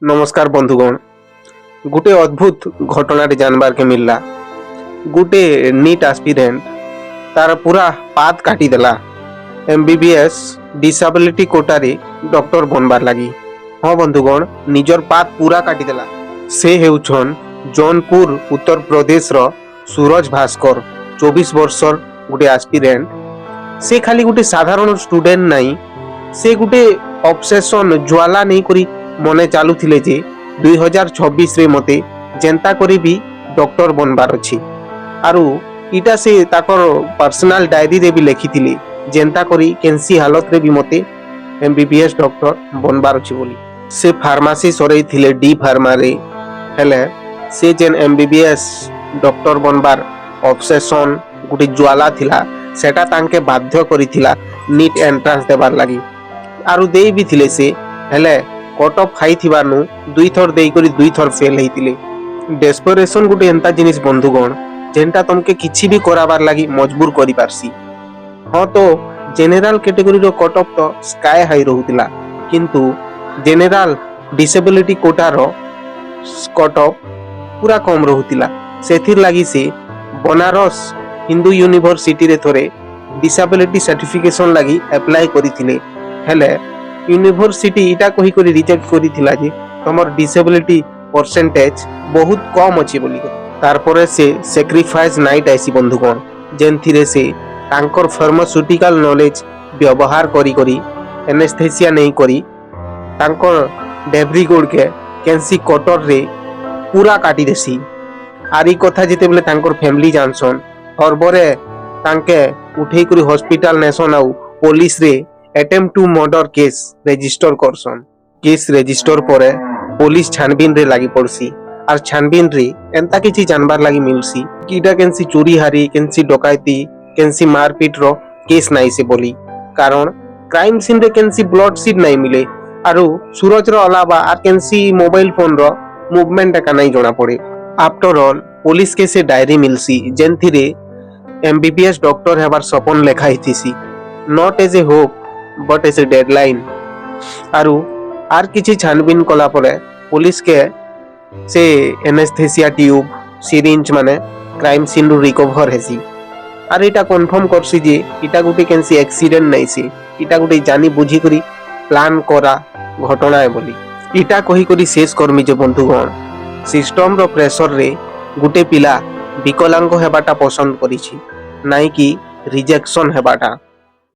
नमस्कार बंधुगण। गुटे अद्भुत घटना जानबार के मिलला। गुटे नीट एस्पिरेंट तार पूरा पात काटी देला एमबीबीएस डिसेबिलिटी कोटारे डॉक्टर बनबार लगी। हाँ बंधुगण, निजर पात पूरा काटी देला। से हेउछन जौनपुर उत्तर प्रदेश रो सूरज भास्कर 24 वर्षर गुटे एस्पिरेंट। से खाली गुटे साधारण स्टूडेंट नहीं, से गुटे ऑब्सेशन ज्वाला नहीं करी मने चालू थिले जे 2026 रे मते जेंता करी भी डॉक्टर बनबार अछि। आरु इटा से ताकर पर्सनल डायरी रे भी लिखी थिले जेंता करी केंसी हालत रे भी मते एमबीबीएस डॉक्टर बनबार अछि बोली। से फार्मेसी सरै थिले डी फार्मा रे, हेले से जेन एमबीबीएस डॉक्टर बनबार ऑब्सेशन गुटे ज्वाला थिला सेटा तांके बाध्य करिथिला नीट एंट्रेंस देबार लागि। आरु देई भी थिले से, हेले कट ऑफ खाई थिबारनु दुई थर देई करी दुई थर फेल हेतिले। डेस्परेशन गुटे एंता जिनिस बंधुगण जेंटा तुमके किछि भी कराबार लागि मजबूर करि पारसी। हाँ तो जेनरल कैटेगरी रो कट ऑफ तो स्काई हाई रहुतिला, किंतु जेनरल डिसेबिलिटी कोटा रो कट ऑफ पूरा कम रहुतिला। सेथिर लागि से बनारस हिंदू यूनिवर्सिटी रे थोरे डिसेबिलिटी सर्टिफिकेशन लागि अप्लाई करिथिले, हेले यूनिवर्सिटी इटा कही करी रिजेक्ट करी थिला जे तमर डिसेबिलिटी परसेंटेज बहुत कम अछि बोली। तारपरे से सैक्रिफाइस नाइट आसी बंधुगण जेनथिरे से तांकर फार्मास्यूटिकल नॉलेज व्यवहार करी करी एनेस्थेसिया नहीं करी तांकर डेब्री गोड़ के कैंसी कटर रे पूरा काटी देसी। आरी कथा जेते बेले तांकर फैमिली जानसन हरबरे तांके उठेई करी हॉस्पिटल नेसन आउ पुलिस रे attempt to murder case register करसन। केस रजिस्टर परे पुलिस छानबीन रे लागी पड़सी। आर छानबीन रे एंता किछि जानबार लागी मिलसी कि इटा केनसी चोरी हारी केनसी डकायती केनसी मारपीट रो केस नाइ से बोली। कारण क्राइम सीन रे केनसी ब्लड सीड नाइ मिले आरु सूरज रो अलावा आर केनसी मोबाइल फोन रो मूवमेंट का नाइ जणा पड़े। आफ्टर ऑल पुलिस के से डायरी मिलसी जेनथिरे एमबीबीएस डॉक्टर हेबार सपन लेखा हिथिसी, not as a hope but as a deadline. आरु आर किछि छानबीन कला परे पुलिस के से एनेस्थेसिया ट्यूब सिरिंज माने क्राइम सीन रु रिकवर हेसी। आर इटा कंफर्म करसी जे इटा गुटे केनसी एक्सीडेंट नै से, इटा गुटे जानी बुझी करी प्लान करा घटना है बोली। इटा कही करी शेष कर्मी जे बंधुगण सिस्टम रो प्रेशर रे गुटे पिला विकलांग हेबाटा पसंद करिछि, नाइ कि रिजेक्शन हेबाटा।